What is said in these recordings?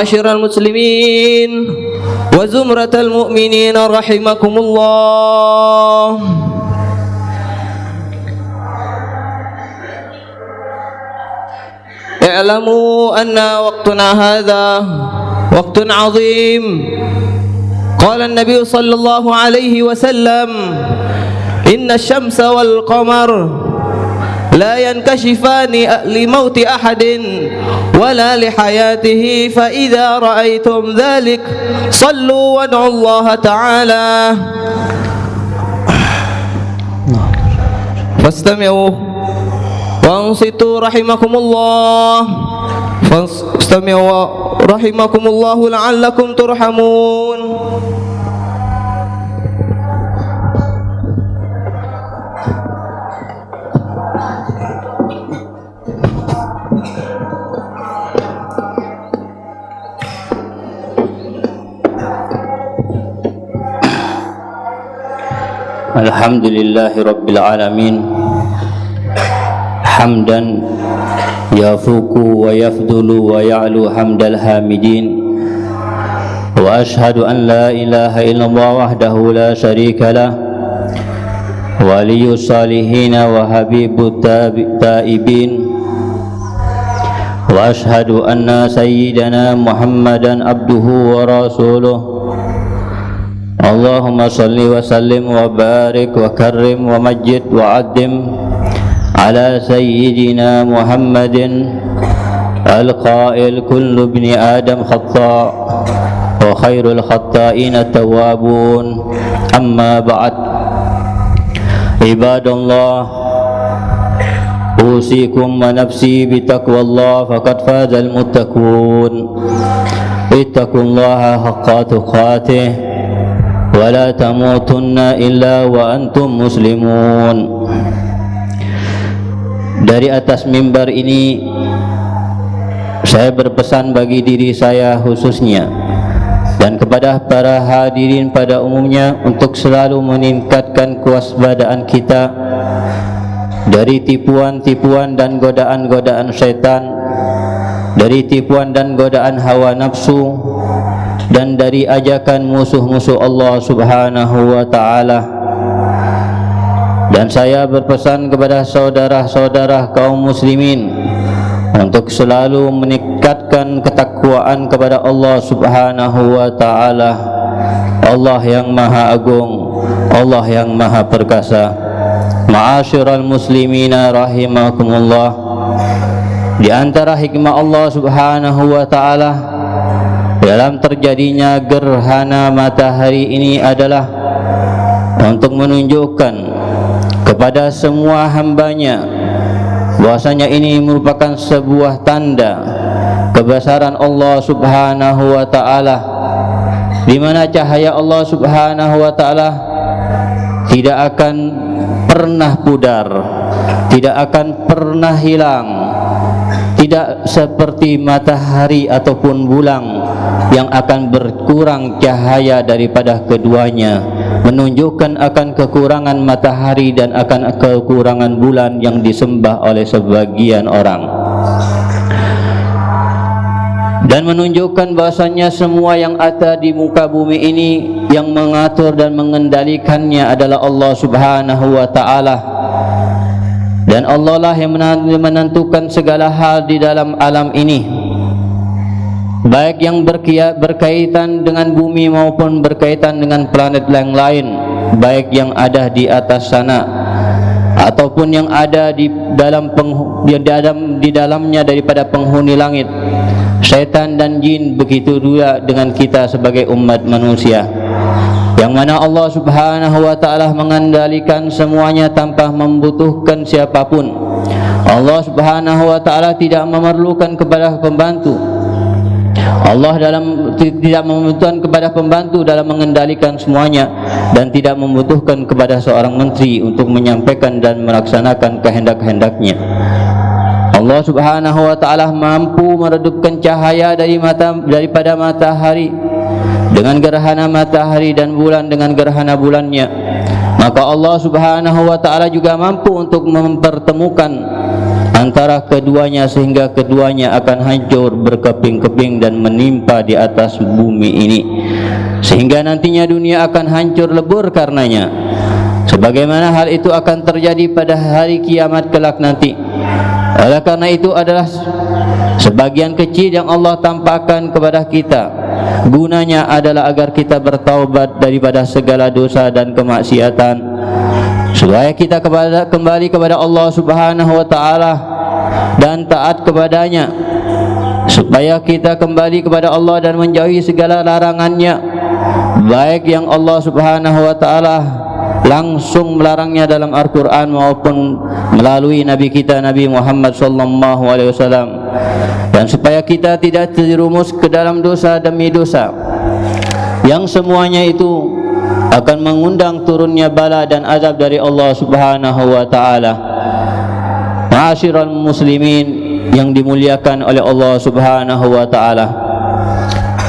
معاشر المسلمين وزمرة المؤمنين رحمكم الله. اعلموا أن وقتنا هذا وقت عظيم. قال النبي صلى الله عليه وسلم: إن الشمس والقمر لا ينكشفان لموت أحد ولا لحياته، فإذا رأيتم ذلك صلوا وادعوا الله تعالى. فاستمعوا وانصتوا رحمكم الله، فاستمعوا رحمكم الله لعلكم ترحمون. Alhamdulillahi Rabbil Alamin, hamdan yafuku wa yafdulu wa ya'lu hamdal hamidin, wa ashhadu an la ilaha illallah wahdahu la syarika lah, waliyus salihin wa habibut taibin, wa ashhadu anna sayyidana Muhammadan abduhu wa rasuluh. Allahumma salli wa sallim wa barik wa karrim wa majid wa addim ala sayyidina Muhammadin al-qail kullu ibni adam khata' wa khairul khata'ina tawabun. Amma ba'd, ibadallah, usikum wa nafsi bitaqwallah faqad fazal muttaqun. Ittaqullaha haqqa tuqatih wala tamutunna illa wa antum muslimun. Dari atas mimbar ini saya berpesan bagi diri saya khususnya dan kepada para hadirin pada umumnya untuk selalu meningkatkan kewaspadaan kita dari tipuan-tipuan dan godaan-godaan syaitan, dari tipuan dan godaan hawa nafsu, dan dari ajakan musuh-musuh Allah Subhanahu wa ta'ala. Dan saya berpesan kepada saudara-saudara kaum muslimin untuk selalu meningkatkan ketakwaan kepada Allah Subhanahu wa ta'ala, Allah yang maha agung, Allah yang maha perkasa. Ma'asyiral muslimina rahimakumullah, di antara hikmah Allah Subhanahu wa ta'ala dalam terjadinya gerhana matahari ini adalah untuk menunjukkan kepada semua hambanya bahwasanya ini merupakan sebuah tanda kebesaran Allah Subhanahu wa ta'ala, di mana cahaya Allah Subhanahu wa ta'ala tidak akan pernah pudar, tidak akan pernah hilang, tidak seperti matahari ataupun bulan yang akan berkurang cahaya daripada keduanya, menunjukkan akan kekurangan matahari dan akan kekurangan bulan yang disembah oleh sebagian orang, dan menunjukkan bahasanya semua yang ada di muka bumi ini yang mengatur dan mengendalikannya adalah Allah Subhanahu wa ta'ala, dan Allah lah yang menentukan segala hal di dalam alam ini, baik yang berkaitan dengan bumi maupun berkaitan dengan planet yang lain, baik yang ada di atas sana ataupun yang ada di dalamnya daripada penghuni langit, syaitan dan jin. Begitu juga dengan kita sebagai umat manusia, yang mana Allah Subhanahu wa ta'ala mengendalikan semuanya tanpa membutuhkan siapapun. Allah Subhanahu wa ta'ala tidak memerlukan kepada pembantu. Allah tidak membutuhkan kepada pembantu dalam mengendalikan semuanya, dan tidak membutuhkan kepada seorang menteri untuk menyampaikan dan melaksanakan kehendak-hendaknya. Allah Subhanahu wa ta'ala mampu meredupkan cahaya daripada matahari dengan gerhana matahari dan bulan dengan gerhana bulannya. Maka Allah Subhanahu wa ta'ala juga mampu untuk mempertemukan antara keduanya sehingga keduanya akan hancur berkeping-keping dan menimpa di atas bumi ini, sehingga nantinya dunia akan hancur lebur karenanya, sebagaimana hal itu akan terjadi pada hari kiamat kelak nanti. Oleh karena itu adalah sebagian kecil yang Allah tampakkan kepada kita, gunanya adalah agar kita bertaubat daripada segala dosa dan kemaksiatan, supaya kita kembali kepada Allah Subhanahu wa taala dan taat kepadanya, supaya kita kembali kepada Allah dan menjauhi segala larangannya, baik yang Allah Subhanahu wa taala langsung melarangnya dalam Al-Quran maupun melalui Nabi kita Nabi Muhammad sallallahu alaihi wasallam, dan supaya kita tidak terjerumus ke dalam dosa demi dosa yang semuanya itu akan mengundang turunnya bala dan azab dari Allah Subhanahu wa taala. Ma'asyiral muslimin yang dimuliakan oleh Allah Subhanahu wa taala,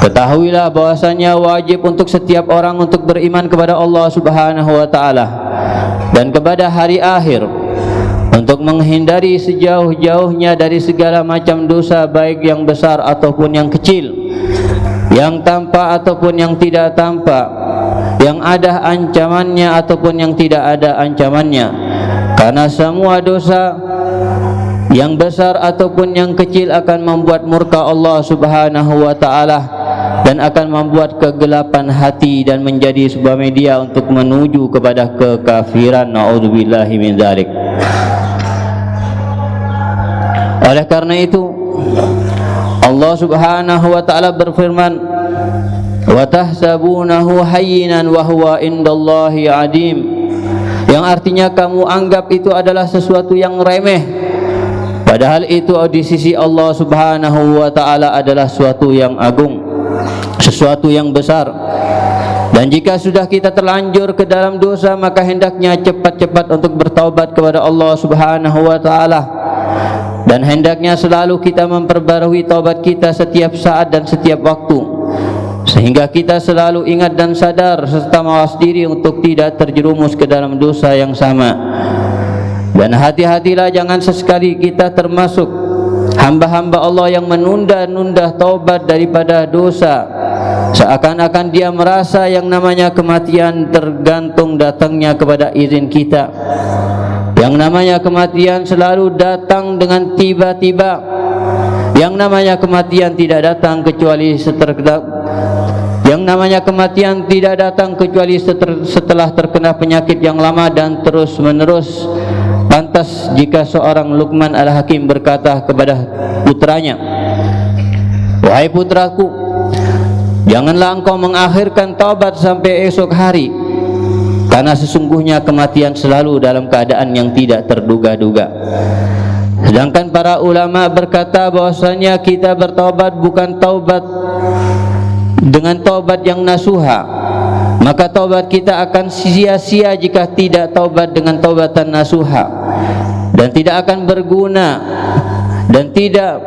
ketahuilah bahwasanya wajib untuk setiap orang untuk beriman kepada Allah Subhanahu wa taala dan kepada hari akhir, untuk menghindari sejauh-jauhnya dari segala macam dosa, baik yang besar ataupun yang kecil, yang tampak ataupun yang tidak tampak, yang ada ancamannya ataupun yang tidak ada ancamannya. Karena semua dosa yang besar ataupun yang kecil akan membuat murka Allah Subhanahu wa taala dan akan membuat kegelapan hati dan menjadi sebuah media untuk menuju kepada kekafiran. Na'udzubillahi min dzalik. Oleh karena itu Allah Subhanahu wa taala berfirman, wa tahsabunahu hayyinan wa huwa indallahi adim, yang artinya kamu anggap itu adalah sesuatu yang remeh, padahal itu di sisi Allah Subhanahu wa taala adalah sesuatu yang agung, sesuatu yang besar. Dan jika sudah kita terlanjur ke dalam dosa, maka hendaknya cepat-cepat untuk bertaubat kepada Allah Subhanahu wa taala, dan hendaknya selalu kita memperbarui taubat kita setiap saat dan setiap waktu, sehingga kita selalu ingat dan sadar serta mawas diri untuk tidak terjerumus ke dalam dosa yang sama. Dan hati-hatilah jangan sesekali kita termasuk hamba-hamba Allah yang menunda-nunda taubat daripada dosa, seakan-akan dia merasa yang namanya kematian tergantung datangnya kepada izin kita. Yang namanya kematian selalu datang dengan tiba-tiba. Yang namanya kematian tidak datang kecuali setelah terkena penyakit yang lama dan terus menerus. Pantas jika seorang Luqman Al-Hakim berkata kepada putranya, wahai putraku, janganlah engkau mengakhirkan taubat sampai esok hari, karena sesungguhnya kematian selalu dalam keadaan yang tidak terduga-duga. Sedangkan para ulama berkata bahwasanya kita bertaubat bukan taubat dengan taubat yang nasuha, maka taubat kita akan sia-sia jika tidak taubat dengan taubatan nasuha, dan tidak akan berguna dan tidak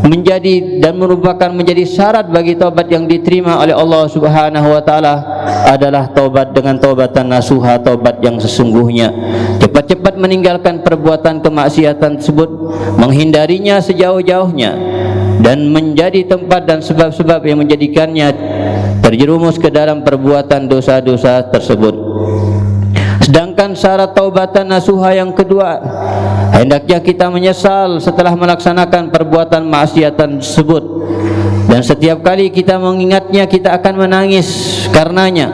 menjadi dan merupakan menjadi syarat bagi taubat yang diterima oleh Allah Subhanahu wa taala adalah taubat dengan taubatan nasuha, taubat yang sesungguhnya. Cepat-cepat meninggalkan perbuatan kemaksiatan tersebut, menghindarinya sejauh-jauhnya, dan menjadi tempat dan sebab-sebab yang menjadikannya terjerumus ke dalam perbuatan dosa-dosa tersebut. Sedangkan syarat taubatan nasuha yang kedua, hendaknya kita menyesal setelah melaksanakan perbuatan maksiatan tersebut, dan setiap kali kita mengingatnya kita akan menangis karenanya.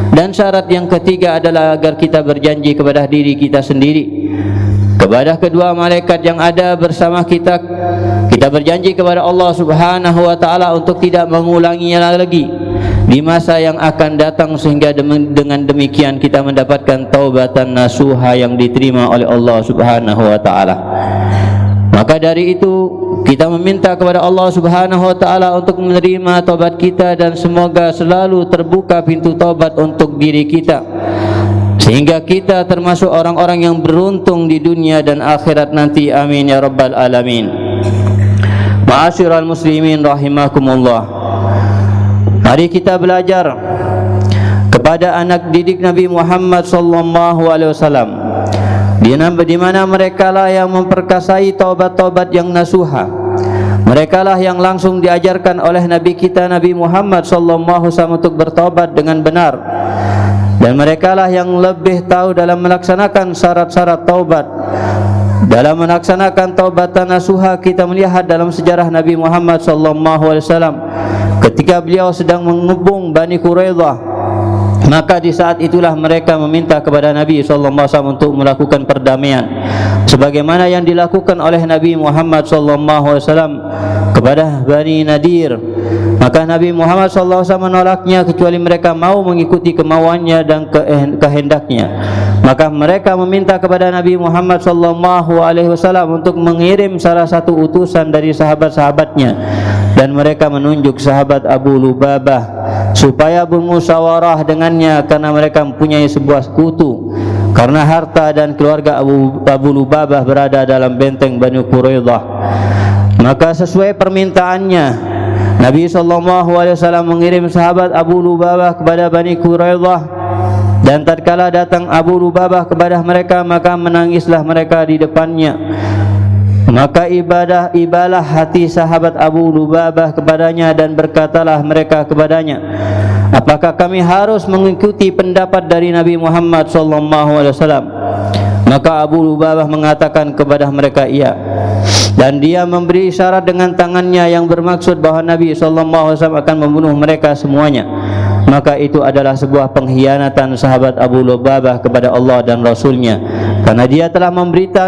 Dan syarat yang ketiga adalah agar kita berjanji kepada diri kita sendiri, kepada kedua malaikat yang ada bersama kita, kita berjanji kepada Allah Subhanahu wa taala untuk tidak mengulanginya lagi di masa yang akan datang, sehingga dengan demikian kita mendapatkan taubatan nasuha yang diterima oleh Allah Subhanahu wa taala. Maka dari itu kita meminta kepada Allah Subhanahu wa taala untuk menerima taubat kita, dan semoga selalu terbuka pintu taubat untuk diri kita, sehingga kita termasuk orang-orang yang beruntung di dunia dan akhirat nanti. Amin ya rabbal alamin. Ma'asyiral muslimin rahimakumullah, mari kita belajar kepada anak didik Nabi Muhammad sallallahu alaihi wasallam di mana mereka lah yang memperkasai taubat-taubat yang nasuha. Mereka lah yang langsung diajarkan oleh Nabi kita Nabi Muhammad sallallahu alaihi wasallam untuk bertaubat dengan benar. Dan mereka lah yang lebih tahu dalam melaksanakan syarat-syarat taubat. Dalam melaksanakan taubatan nasuha, kita melihat dalam sejarah Nabi Muhammad sallallahu alaihi wasallam ketika beliau sedang mengepung Bani Quraidah, maka di saat itulah mereka meminta kepada Nabi sallallahu alaihi wasallam untuk melakukan perdamaian sebagaimana yang dilakukan oleh Nabi Muhammad sallallahu alaihi wasallam kepada Bani Nadir. Maka Nabi Muhammad sallallahu alaihi wasallam menolaknya kecuali mereka mau mengikuti kemauannya dan kehendaknya. Maka mereka meminta kepada Nabi Muhammad sallallahu alaihi wasallam untuk mengirim salah satu utusan dari sahabat-sahabatnya, dan mereka menunjuk sahabat Abu Lubabah supaya bermusyawarah dengannya karena mereka mempunyai sebuah sekutu, karena harta dan keluarga Abu Lubabah berada dalam benteng Bani Quraidah. Maka sesuai permintaannya, Nabi sallallahu alaihi wasallam mengirim sahabat Abu Lubabah kepada Bani Quraidah, dan tatkala datang Abu Lubabah kepada mereka, maka menangislah mereka di depannya. Maka ibadah hati sahabat Abu Lubabah kepadanya, dan berkatalah mereka kepadanya, apakah kami harus mengikuti pendapat dari Nabi Muhammad sallallahu alaihi wasallam? Maka Abu Lubabah mengatakan kepada mereka iya, dan dia memberi isyarat dengan tangannya yang bermaksud bahwa Nabi sallallahu alaihi wasallam akan membunuh mereka semuanya. Maka itu adalah sebuah pengkhianatan sahabat Abu Lubabah kepada Allah dan Rasulnya, karena dia telah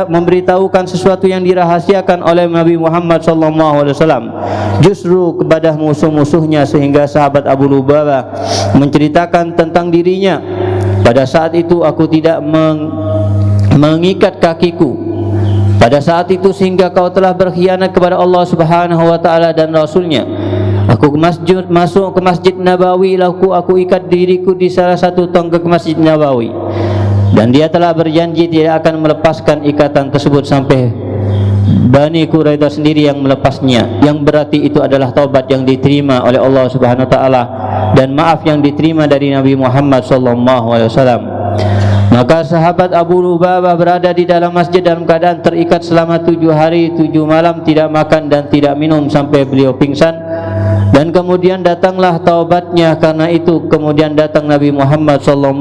memberitahukan sesuatu yang dirahasiakan oleh Nabi Muhammad sallallahu alaihi wasallam justru kepada musuh-musuhnya, sehingga sahabat Abu Lubabah menceritakan tentang dirinya, pada saat itu aku tidak mengikat kakiku pada saat itu sehingga kau telah berkhianat kepada Allah Subhanahu wa taala dan Rasulnya. Aku masuk ke Masjid Nabawi, lalu aku ikat diriku di salah satu tonggak Masjid Nabawi, dan dia telah berjanji tidak akan melepaskan ikatan tersebut sampai Bani Quraidah sendiri yang melepasnya, yang berarti itu adalah taubat yang diterima oleh Allah Subhanahu wa taala dan maaf yang diterima dari Nabi Muhammad sallallahu alaihi wasallam. Maka sahabat Abu Lubabah berada di dalam masjid dalam keadaan terikat selama 7 hari 7 malam, tidak makan dan tidak minum sampai beliau pingsan. Dan kemudian datanglah taubatnya. Karena itu kemudian datang Nabi Muhammad SAW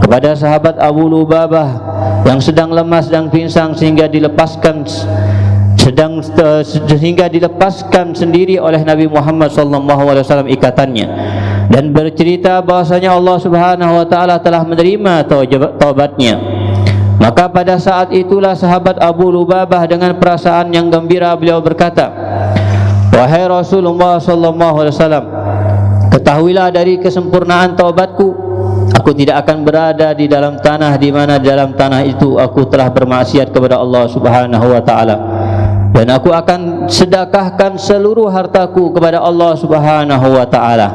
kepada sahabat Abu Lubabah yang sedang lemas dan pinsang sehingga dilepaskan sendiri oleh Nabi Muhammad SAW ikatannya, dan bercerita bahwasanya Allah Subhanahu wa taala telah menerima taubatnya. Maka pada saat itulah sahabat Abu Lubabah dengan perasaan yang gembira beliau berkata, wahai Rasulullah sallallahu alaihi wasallam, ketahuilah dari kesempurnaan taubatku, aku tidak akan berada di dalam tanah di mana dalam tanah itu aku telah bermaksiat kepada Allah Subhanahu wa taala, dan aku akan sedekahkan seluruh hartaku kepada Allah Subhanahu wa taala.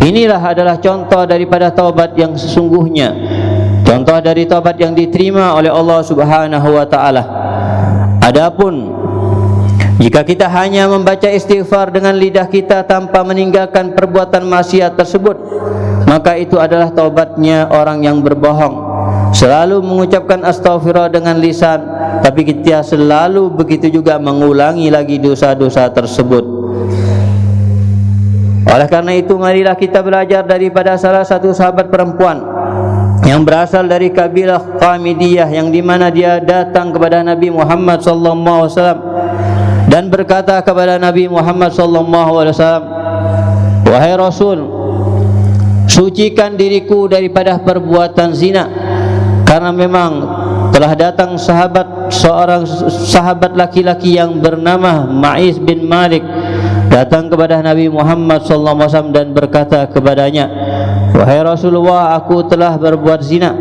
Inilah adalah contoh daripada taubat yang sesungguhnya, contoh dari taubat yang diterima oleh Allah Subhanahu wa taala. Adapun jika kita hanya membaca istighfar dengan lidah kita tanpa meninggalkan perbuatan maksiat tersebut, maka itu adalah taubatnya orang yang berbohong, selalu mengucapkan astaghfirullah dengan lisan, tapi kita selalu begitu juga mengulangi lagi dosa-dosa tersebut. Oleh karena itu, marilah kita belajar daripada salah satu sahabat perempuan yang berasal dari kabilah Qamidiyah, yang dimana dia datang kepada Nabi Muhammad SAW dan berkata kepada Nabi Muhammad SAW, wahai Rasul, sucikan diriku daripada perbuatan zina, karena memang telah datang seorang sahabat laki-laki yang bernama Ma'is bin Malik datang kepada Nabi Muhammad SAW dan berkata kepadanya, wahai Rasulullah, aku telah berbuat zina,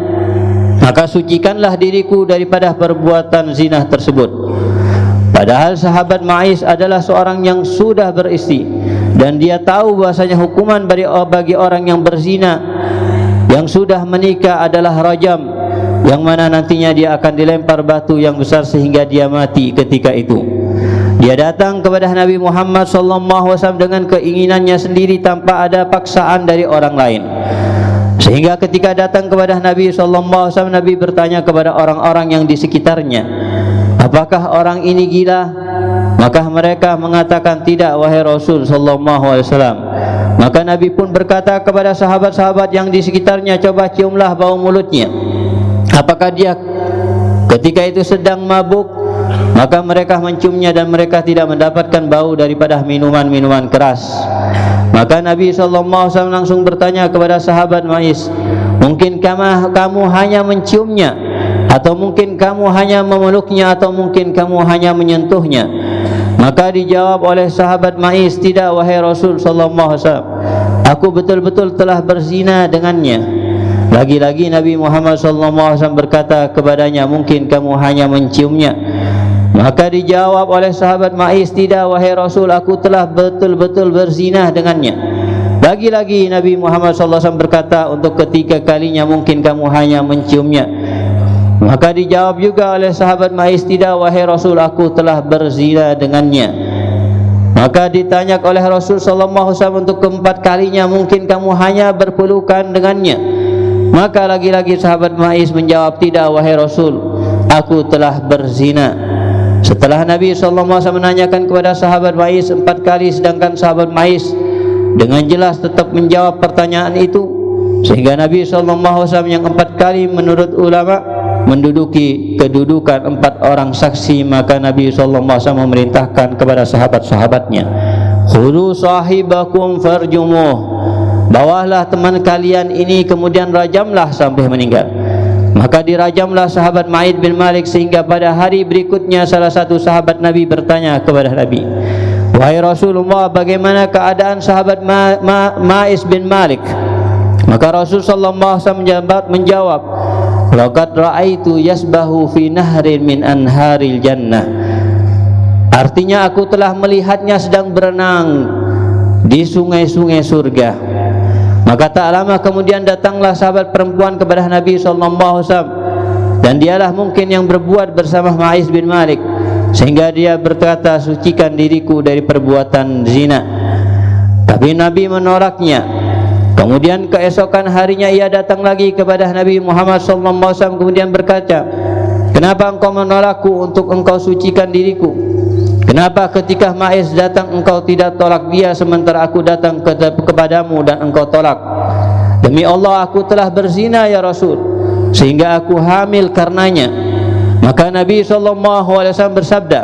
maka sucikanlah diriku daripada perbuatan zina tersebut. Padahal sahabat Ma'is adalah seorang yang sudah beristri, dan dia tahu bahasanya hukuman bagi orang yang berzina yang sudah menikah adalah rajam, yang mana nantinya dia akan dilempar batu yang besar sehingga dia mati ketika itu. Dia datang kepada Nabi Muhammad SAW dengan keinginannya sendiri tanpa ada paksaan dari orang lain. Sehingga ketika datang kepada Nabi SAW, Nabi bertanya kepada orang-orang yang di sekitarnya, apakah orang ini gila? Maka mereka mengatakan, tidak wahai Rasul SAW. Maka Nabi pun berkata kepada sahabat-sahabat yang di sekitarnya, coba ciumlah bau mulutnya, apakah dia ketika itu sedang mabuk? Maka mereka menciumnya dan mereka tidak mendapatkan bau daripada minuman-minuman keras. Maka Nabi SAW langsung bertanya kepada sahabat Ma'is, mungkin kamu hanya menciumnya, atau mungkin kamu hanya memeluknya, atau mungkin kamu hanya menyentuhnya? Maka dijawab oleh sahabat Ma'is, tidak wahai Rasul SAW, aku betul-betul telah berzina dengannya. Lagi-lagi Nabi Muhammad SAW berkata kepadanya, mungkin kamu hanya menciumnya. Maka dijawab oleh sahabat Ma'is, tidak wahai Rasul, aku telah betul-betul berzina dengannya. Lagi-lagi Nabi Muhammad SAW berkata, untuk ketiga kalinya, mungkin kamu hanya menciumnya. Maka dijawab juga oleh sahabat Ma'is, tidak wahai Rasul, aku telah berzina dengannya. Maka ditanya oleh Rasul SAW untuk keempat kalinya, mungkin kamu hanya berpelukan dengannya. Maka lagi-lagi sahabat Ma'is menjawab, tidak wahai Rasul, aku telah berzina. Setelah Nabi SAW menanyakan kepada sahabat Ma'is 4 kali, sedangkan sahabat Ma'is dengan jelas tetap menjawab pertanyaan itu, sehingga Nabi SAW yang 4 kali menurut ulama menduduki kedudukan 4 orang saksi. Maka Nabi SAW memerintahkan kepada sahabat-sahabatnya, khudhu sahibakum farjumuh, bawalah teman kalian ini kemudian rajamlah sampai meninggal. Maka dirajamlah sahabat Ma'id bin Malik, sehingga pada hari berikutnya salah satu sahabat Nabi bertanya kepada Nabi, wahai Rasulullah, bagaimana keadaan sahabat Ma'is bin Malik? Maka Rasul sallallahu alaihi wasallam menjawab, laqad ra'aitu yasbahu fi nahrin min anharil jannah. Artinya, aku telah melihatnya sedang berenang di sungai-sungai surga. Maka tak lama kemudian datanglah sahabat perempuan kepada Nabi SAW, dan dialah mungkin yang berbuat bersama Ma'is bin Malik, sehingga dia berkata, sucikan diriku dari perbuatan zina. Tapi Nabi menolaknya. Kemudian keesokan harinya ia datang lagi kepada Nabi Muhammad SAW, kemudian berkata, kenapa engkau menolakku untuk engkau sucikan diriku? Kenapa ketika Ma'is datang engkau tidak tolak dia, sementara aku datang kepadamu dan engkau tolak? Demi Allah, aku telah berzina ya Rasul, sehingga aku hamil karenanya. Maka Nabi SAW bersabda,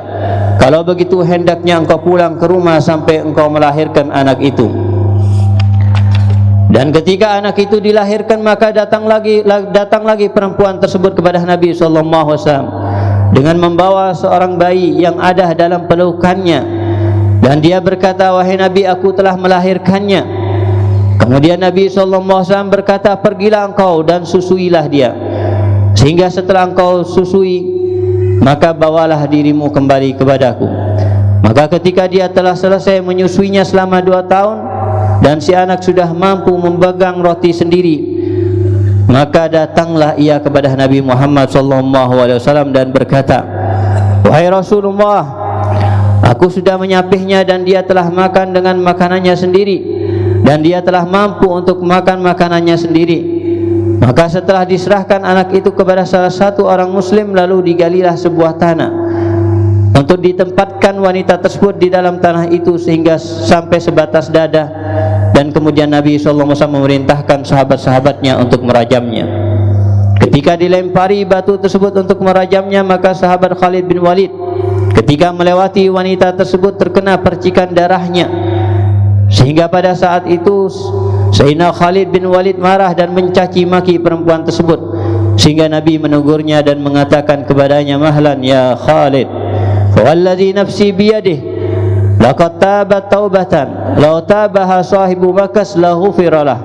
kalau begitu hendaknya engkau pulang ke rumah sampai engkau melahirkan anak itu. Dan ketika anak itu dilahirkan, maka datang lagi perempuan tersebut kepada Nabi SAW dengan membawa seorang bayi yang ada dalam pelukannya, dan dia berkata, wahai Nabi, aku telah melahirkannya. Kemudian Nabi SAW berkata, pergilah engkau dan susuilah dia, sehingga setelah engkau susui, maka bawalah dirimu kembali kepadaku. Maka ketika dia telah selesai menyusuinya selama 2 tahun, dan si anak sudah mampu memegang roti sendiri, maka datanglah ia kepada Nabi Muhammad SAW dan berkata, wahai Rasulullah, aku sudah menyapihnya dan dia telah makan dengan makanannya sendiri, dan dia telah mampu untuk makan makanannya sendiri. Maka setelah diserahkan anak itu kepada salah satu orang muslim, lalu digalilah sebuah tanah untuk ditempatkan wanita tersebut di dalam tanah itu sehingga sampai sebatas dada. Dan kemudian Nabi SAW memerintahkan sahabat-sahabatnya untuk merajamnya. Ketika dilempari batu tersebut untuk merajamnya, maka sahabat Khalid bin Walid ketika melewati wanita tersebut terkena percikan darahnya, sehingga pada saat itu Sayyidina Khalid bin Walid marah dan mencaci maki perempuan tersebut, sehingga Nabi menegurnya dan mengatakan kepadanya, mahlan ya Khalid, wallazi nafsi biyadihi, laqad tabat taubatan law tabaha sahibu makas la ghufiralah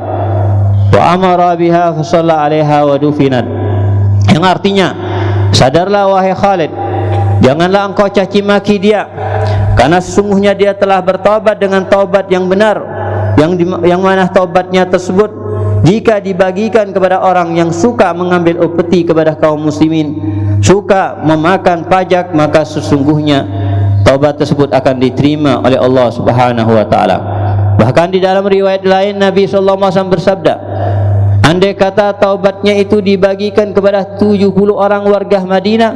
wa amara biha fa shalla 'alaiha wa dufinat. Yang artinya, sadarlah wahai Khalid, janganlah engkau caci maki dia, karena sesungguhnya dia telah bertaubat dengan taubat yang benar, yang mana taubatnya tersebut jika dibagikan kepada orang yang suka mengambil upeti kepada kaum muslimin, suka memakan pajak, maka sesungguhnya taubat tersebut akan diterima oleh Allah Subhanahu wa taala. Bahkan di dalam riwayat lain Nabi sallallahu alaihi wasallam bersabda, Andai kata taubatnya itu dibagikan kepada 70 orang warga Madinah,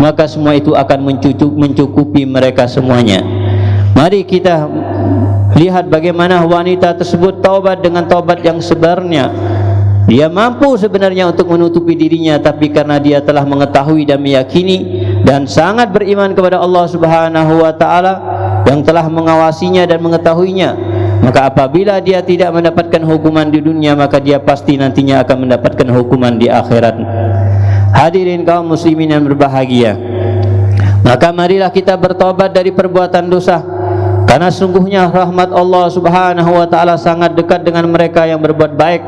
maka semua itu akan mencukupi mereka semuanya. Mari kita lihat bagaimana wanita tersebut taubat dengan taubat yang sebenarnya. Dia mampu sebenarnya untuk menutupi dirinya, tapi karena dia telah mengetahui dan meyakini dan sangat beriman kepada Allah Subhanahu wa taala yang telah mengawasinya dan mengetahuinya, maka apabila dia tidak mendapatkan hukuman di dunia, maka dia pasti nantinya akan mendapatkan hukuman di akhirat. Hadirin kaum muslimin yang berbahagia, maka marilah kita bertobat dari perbuatan dosa, karena sungguhnya rahmat Allah Subhanahu wa taala sangat dekat dengan mereka yang berbuat baik.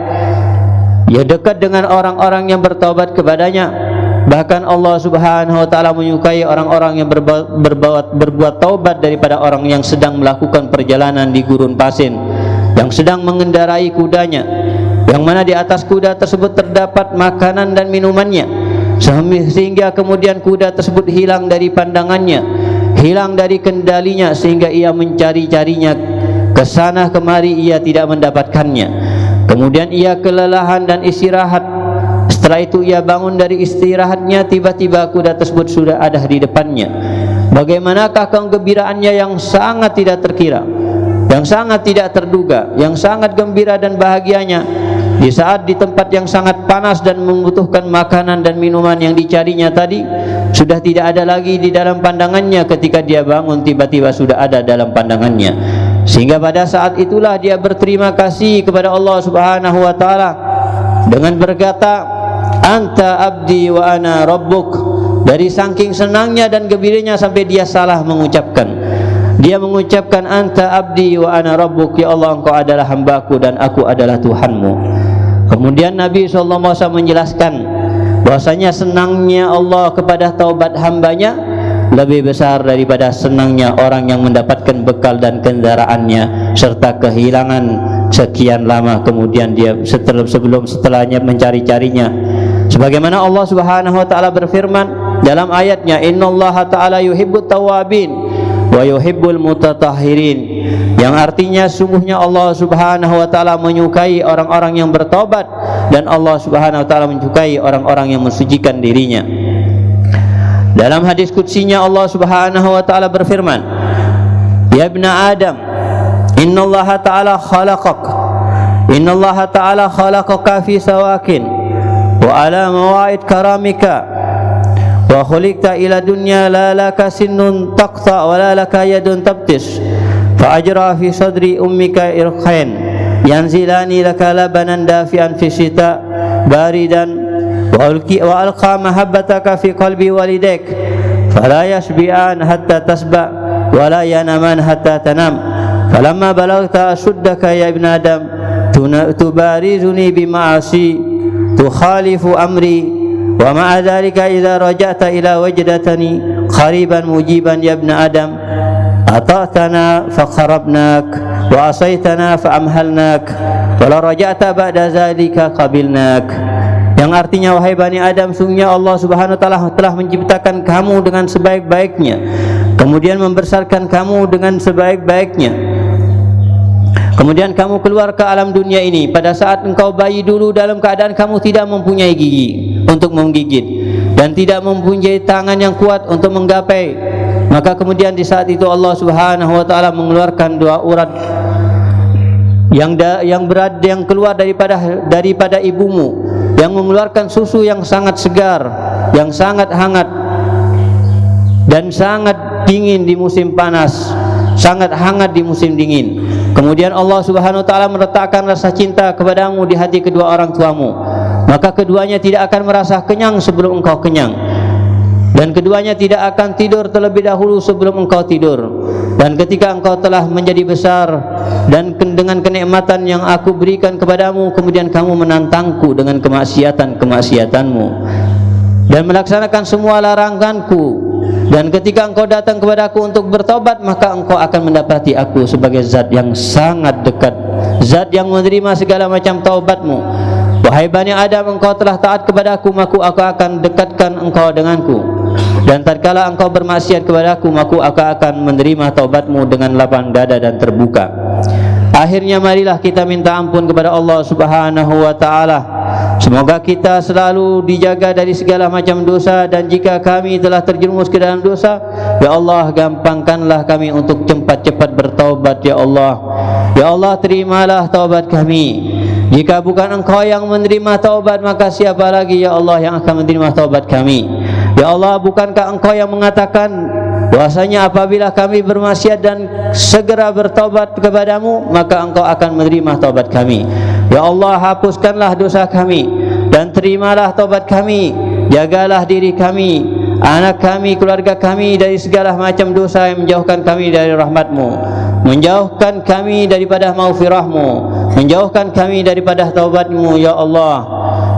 Ia dekat dengan orang-orang yang bertobat kepadanya. Bahkan Allah Subhanahu wa taala menyukai orang-orang yang berbuat taubat daripada orang yang sedang melakukan perjalanan di gurun pasir, yang sedang mengendarai kudanya, yang mana di atas kuda tersebut terdapat makanan dan minumannya, sehingga kemudian kuda tersebut hilang dari pandangannya, hilang dari kendalinya, sehingga ia mencari-carinya ke sana kemari, ia tidak mendapatkannya. Kemudian ia kelelahan dan istirahat. Setelah itu ia bangun dari istirahatnya, tiba-tiba kuda tersebut sudah ada di depannya. Bagaimanakah kegembiraannya yang sangat tidak terkira, yang sangat tidak terduga, yang sangat gembira dan bahagianya di saat di tempat yang sangat panas dan membutuhkan makanan dan minuman yang dicarinya tadi sudah tidak ada lagi di dalam pandangannya. Ketika dia bangun, tiba-tiba sudah ada dalam pandangannya, sehingga pada saat itulah dia berterima kasih kepada Allah Subhanahu wa taala dengan berkata, anta abdi wa ana rabbuk. Dari saking senangnya dan gembiranya sampai dia salah mengucapkan. Dia mengucapkan anta abdi wa ana rabbuk, ya Allah, engkau adalah hambaku dan aku adalah Tuhanmu. Kemudian Nabi SAW menjelaskan bahwasanya senangnya Allah kepada taubat hambanya lebih besar daripada senangnya orang yang mendapatkan bekal dan kendaraannya serta kehilangan sekian lama, kemudian dia setelahnya mencari-carinya. Sebagaimana Allah Subhanahu wa taala berfirman dalam ayatnya, innallaha ta'ala yuhibbut tawabin wa yuhibbul mutatahhirin, yang artinya sungguhnya Allah Subhanahu wa taala menyukai orang-orang yang bertobat dan Allah Subhanahu wa taala menyukai orang-orang yang mensucikan dirinya. Dalam hadis qudsinya Allah Subhanahu wa taala berfirman, ya ibna Adam, innallaha ta'ala khalaqaka fi sawakin wa ala mawa'id karamika wa khuliqta ila dunya la laka sinnun taqta wa la laka yadun tabtis fa ajra fi sadri ummika irkhain yanzilani laka labanan dafi'an fi shita baridan wa alqa mahabbataka fi qalbi walidaik fala yashbi'an hatta tasba wa la yanaman hatta tanam falamma balagta ashuddaka ya ibn Adam tubarizuni bima'asi tukhalifu amri wa ma'a dhalika idza raja'ta ila wajdatani qariban mujiban ya ibn Adam ata'tana fakharabnak wa asaitana fa'amhalnak wa la raja'ta ba'da dhalika qabilnak, yang artinya wahai Bani Adam, sungguhnya Allah Subhanahu wa taala telah menciptakan kamu dengan sebaik-baiknya, kemudian membesarkan kamu dengan sebaik-baiknya, kemudian kamu keluar ke alam dunia ini pada saat engkau bayi dulu dalam keadaan kamu tidak mempunyai gigi untuk menggigit dan tidak mempunyai tangan yang kuat untuk menggapai. Maka kemudian di saat itu Allah Subhanahu wa taala mengeluarkan dua urat yang keluar daripada ibumu, yang mengeluarkan susu yang sangat segar, yang sangat hangat dan sangat dingin di musim panas, sangat hangat di musim dingin. Kemudian Allah Subhanahu wa taala meletakkan rasa cinta kepadamu di hati kedua orang tuamu, maka keduanya tidak akan merasa kenyang sebelum engkau kenyang, dan keduanya tidak akan tidur terlebih dahulu sebelum engkau tidur. Dan ketika engkau telah menjadi besar dan dengan kenikmatan yang aku berikan kepadamu, kemudian kamu menantangku dengan kemaksiatanmu dan melaksanakan semua laranganku, dan ketika engkau datang kepadaku untuk bertobat, maka engkau akan mendapati aku sebagai zat yang sangat dekat, zat yang menerima segala macam taubatmu. Wahai Bani Adam, engkau telah taat kepadaku, maka aku akan dekatkan engkau denganku, dan tatkala engkau bermaksiat kepadaku, maka aku akan menerima taubatmu dengan lapang dada dan terbuka. Akhirnya marilah kita minta ampun kepada Allah Subhanahu wa taala. Semoga kita selalu dijaga dari segala macam dosa, dan jika kami telah terjerumus ke dalam dosa, ya Allah gampangkanlah kami untuk cepat-cepat bertaubat ya Allah. Ya Allah, terimalah taubat kami. Jika bukan Engkau yang menerima taubat, maka siapa lagi ya Allah yang akan menerima taubat kami? Ya Allah, bukankah Engkau yang mengatakan bahwasanya apabila kami bermaksiat dan segera bertaubat kepadamu, maka Engkau akan menerima taubat kami. Ya Allah, hapuskanlah dosa kami dan terimalah taubat kami. Jagalah diri kami, anak kami, keluarga kami dari segala macam dosa yang menjauhkan kami dari rahmat-Mu, menjauhkan kami daripada maghfirah-Mu, menjauhkan kami daripada taubat-Mu ya Allah.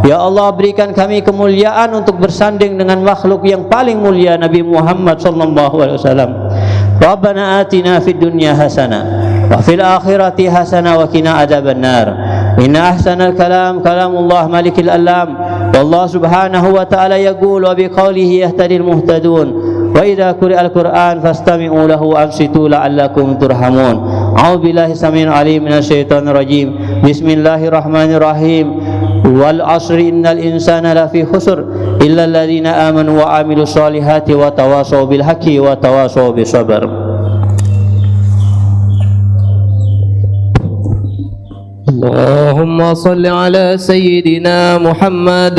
Ya Allah, berikan kami kemuliaan untuk bersanding dengan makhluk yang paling mulia, Nabi Muhammad sallallahu alaihi wasallam. Rabbana atina fid dunya hasanah wa fil akhirati hasanah wa qina adzabannar. Inna ahsanal kalam kalamullah malikil alam. Wallahu subhanahu wa ta'ala yaqul wa biqaulihi yahtadil muhtadun. Wa idza quri'al Qur'an fastami'u lahu ansitu la'allakum turhamun. A'udzu billahi samil alim minasyaitonir rajim. Bismillahirrahmanirrahim. Wal 'asri innal insana lafi khusr illa alladziina aamanu wa 'amilus solihati wa tawashaw bil haqqi wa tawashaw bis sabr. اللهم صل على سيدنا محمد.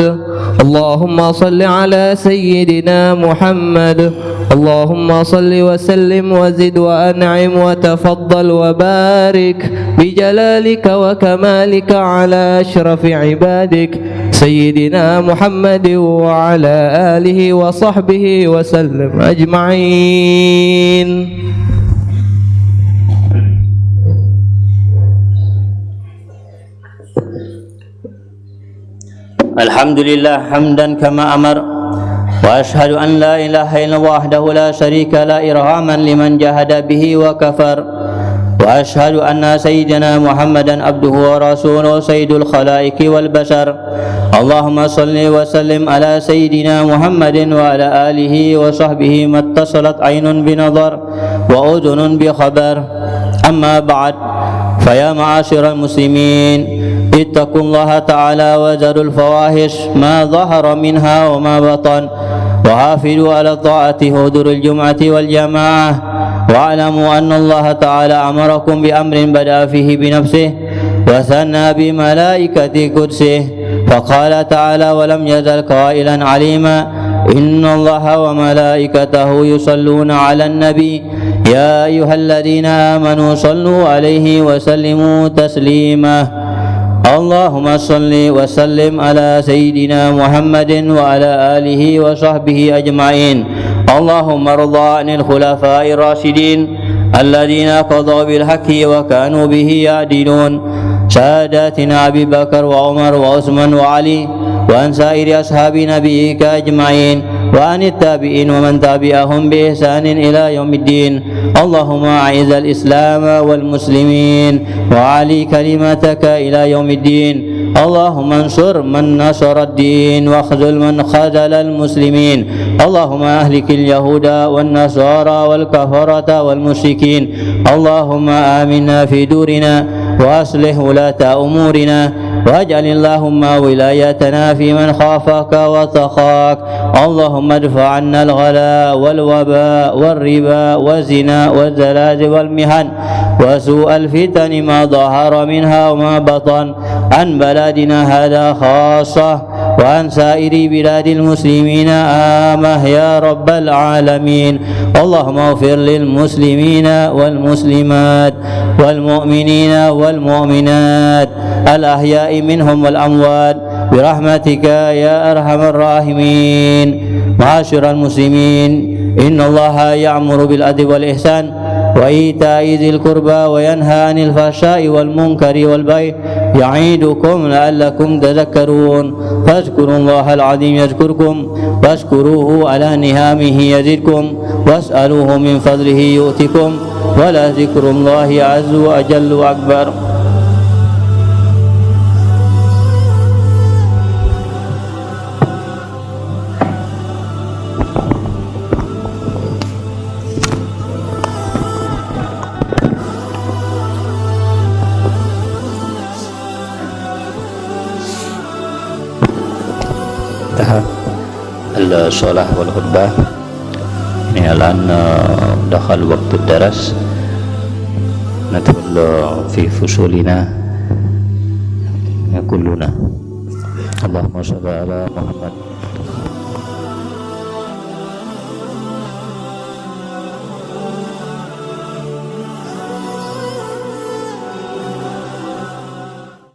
اللهم صل على سيدنا محمد. اللهم صل وسلم وزد وأنعم وتفضل وبارك بجلالك وكمالك على أشرف عبادك سيدنا محمد وعلى آله وصحبه وسلم أجمعين. Alhamdulillah hamdan kama amar, wa ashhadu an la ilaha illallah wahdahu la syarika la irhaman liman jahada bihi wa kafar, wa ashhadu anna sayyidina Muhammadan abduhu wa rasuluhu sayyidul khalaiqi wal bashar. Allahumma salli wa sallim ala sayyidina Muhammadin wa ala alihi wa sahbihi mattasalat aynun binadhar wa udhunun bi khabar. Amma ba'd, faya ma'asyiral muslimin, ittaqullaha ta'ala wa zarul fawahish ma zahara minha wa ma batan, wa hafidu ala ta'ati huduril jum'ati wal jama'ah, wa alamu anna Allah ta'ala amarakum bi amrin bada'a fihi bi nafsihi wa sanna bi malaikati qudsih, faqala ta'ala wa lam yazal qailan alima, inna Allaha wa malaikatahu yusalluna 'alan nabi ya ayyuhalladzina amanu sallu 'alaihi wa sallimu taslima. Allahumma salli wa sallim ala sayyidina Muhammadin wa ala alihi wa sahbihi ajma'in. Allahumma rida 'anil khulafa'ir rasyidin alladzina qadaw bil haqqi wa kanu bihi ya'dilun, sadatina Abi Bakar wa Umar wa Utsman wa Ali wa an sa'iri ashabi nabiyyika ajma'in wa anit tabi'in wa man tabi'ahum bi ihsanin ila yaumiddin. Allahumma a'izal islam wal muslimin wa ali kalimataka ila yaumiddin. Allahumma ansur man nasara ad-din wa khzul man khazala al-muslimin. Allahumma ahlikil yahuda wan nasara wal kafarata wal musyrikin. Allahumma aminna fi durina wa aslih ulata umurina waj'al Allahumma wilayatana fi man khafaka wa takhak. Allahumma adfa' 'anna al-ghala wal waba wal riba wal zina wal zalazil wal mihan wa su'al fitani ma dhahara minha wa ma batan an baladina hadha khassah wa an sa'iri biladil muslimina amah ya rabbal alamin. Allahumma ighfir lil muslimina wal muslimat wal mu'minina wal mu'minat al ahya'i minhum wal amwat birahmatika ya arhamar rahimin. Ma'asyiral muslimin, innallaha ya'muru bil adli wal ihsan wa ita'i dzil qurba wa yanha 'anil fahsya'i wal munkari wal baghi ya'idukum la'allakum tadhakkarun. Fadhkurullahal 'azim yadhkurkum washkuruhu 'ala ni'amihi yazidkum was'aluhu min fadlihi yu'tikum wa la dzikrullahi 'azza wa jalla akbar. الصلاة والخطبة. الآن دخل وقت الدرس، ندخل في فصولنا كلنا. اللهم صل على محمد.